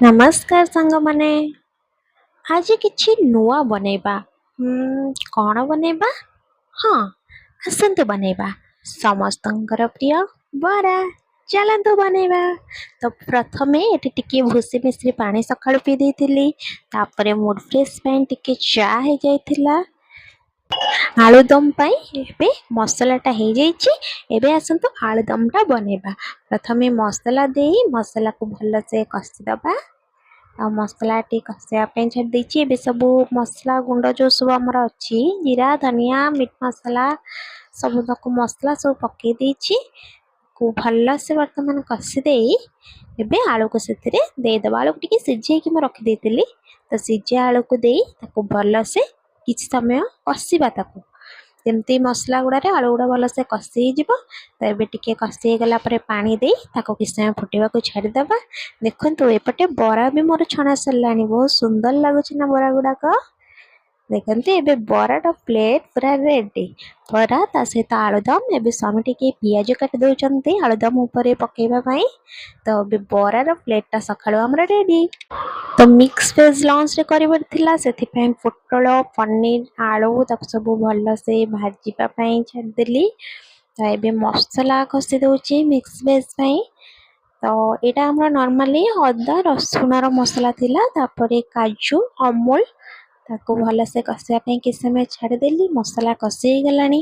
नमस्कार सांग माने आज किछि नुआ बनेबा। कौन बनेबा? हाँ, आसन्तु बनेबा समस्तंकर प्रिय बरा। चलन्तु बनेबा। तो प्रथमे एटी टिके भूसी मिश्री पानी सकाळु पी देइतिली। तापरे मूड फ्रेश ପାଇଁ ଟିକେ ଚା ହେଇ ଯାଇଥିଲା। आलुदम ପାଇଁ ଏବେ ମସଲାଟା ହେଇଯାଇଛି। ଏବେ ଆସନ୍ତୁ ଆଳୁଦମଟା ବନେଇବା। ପ୍ରଥମେ ମସଲା ଦେଇ ମସଲାକୁ ଭଲସେ କଷିଦବା। ଆଉ ମସଲାଟି କଷିବା ପାଇଁ ଛାଡ଼ି ଦେଇଛି। ଏବେ ସବୁ ମସଲା ଗୁଣ୍ଡ ଯେଉଁ ସବୁ ଆମର ଅଛି ଜିରା ଧନିଆ ମିଟ୍ ମସଲା ସବୁ ତାକୁ ମସଲା ସବୁ ପକେଇ ଦେଇଛି। ଭଲସେ ବର୍ତ୍ତମାନ କଷି ଦେଇ ଏବେ ଆଳୁକୁ ସେଥିରେ ଦେଇଦେବା। ଆଳୁକୁ ଟିକେ ସିଝେଇକି ମୁଁ ରଖିଦେଇଥିଲି। ତ ସିଝା ଆଳୁକୁ ଦେଇ ତାକୁ ଭଲସେ କିଛି ସମୟ କଷିବା। ତାକୁ ଯେମିତି ମସଲା ଗୁଡ଼ାରେ ଆଳୁ ଗୁଡ଼ା ଭଲସେ କଷି ହେଇଯିବ। ତ ଏବେ ଟିକେ କଷି ହେଇଗଲା ପରେ ପାଣି ଦେଇ ତାକୁ କିଛି ସମୟ ଫୁଟିବାକୁ ଛାଡ଼ିଦେବା। ଦେଖନ୍ତୁ ଏପଟେ ବରା ବି ମୋର ଛଣା ସରିଲାଣି। ବହୁତ ସୁନ୍ଦର ଲାଗୁଛି ନା ବରା ଗୁଡ଼ାକ। ଦେଖନ୍ତୁ ଏବେ ବରାଟା ପ୍ଲେଟ୍ ପୁରା ରେଡି। ବରା ତା ସହିତ ଆଳୁଦମ। ଏବେ ସ୍ୱାମୀ ଟିକେ ପିଆଜ କାଟି ଦେଉଛନ୍ତି ଆଳୁଦମ ଉପରେ ପକେଇବା ପାଇଁ। ତ ଏବେ ବରାର ପ୍ଲେଟ୍ଟା ସକାଳୁ ଆମର ରେଡି। ତ ମିକ୍ସ ଭେଜ୍ ଲଞ୍ଚରେ କରିବାର ଥିଲା, ସେଥିପାଇଁ ପୋଟଳ ପନିର ଆଳୁ ତାକୁ ସବୁ ଭଲସେ ଭାଜିବା ପାଇଁ ଛାଡ଼ିଦେଲି। ତ ଏବେ ମସଲା କଷି ଦେଉଛି ମିକ୍ସ ଭେଜ୍ ପାଇଁ। ତ ଏଇଟା ଆମର ନର୍ମାଲି ଅଦା ରସୁଣର ମସଲା ଥିଲା। ତାପରେ କାଜୁ ଅମୁଲ ତାକୁ ଭଲସେ କଷିବା ପାଇଁ କିଛି ସମୟ ଛାଡ଼ିଦେଲି। ମସଲା କଷି ହେଇଗଲାଣି।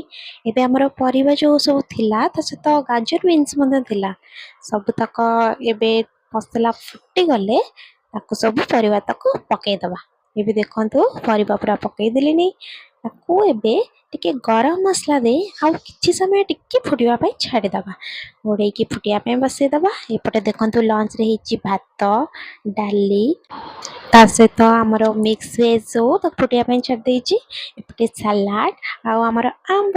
ଏବେ ଆମର ପରିବା ଯେଉଁ ସବୁ ଥିଲା ତା ସହିତ ଗାଜର ବିନ୍ସ ମଧ୍ୟ ଥିଲା। ସବୁତକ ଏବେ ମସଲା ଫୁଟିଗଲେ ତାକୁ ସବୁ ପରିବା ତାକୁ ପକେଇଦବା। ଏବେ ଦେଖନ୍ତୁ ପରିବା ପୁରା ପକେଇଦେଲିଣି। ତାକୁ ଏବେ ଟିକେ ଗରମ ମସଲା ଦେଇ ଆଉ କିଛି ସମୟ ଟିକେ ଫୁଟିବା ପାଇଁ ଛାଡ଼ିଦେବା। ଘୋଡ଼େଇକି ଫୁଟିବା ପାଇଁ ବସେଇଦେବା। ଏପଟେ ଦେଖନ୍ତୁ ଲଞ୍ଚରେ ହେଇଛି ଭାତ ଡାଲି ତା ସହିତ ଆମର ମିକ୍ସ ଭେଜ୍ ସବୁ ତାକୁ ଫୁଟିବା ପାଇଁ ଛାଡ଼ି ଦେଇଛି। ଏପଟେ ସାଲାଡ଼ ଆଉ ଆମର ଆମ୍ବ।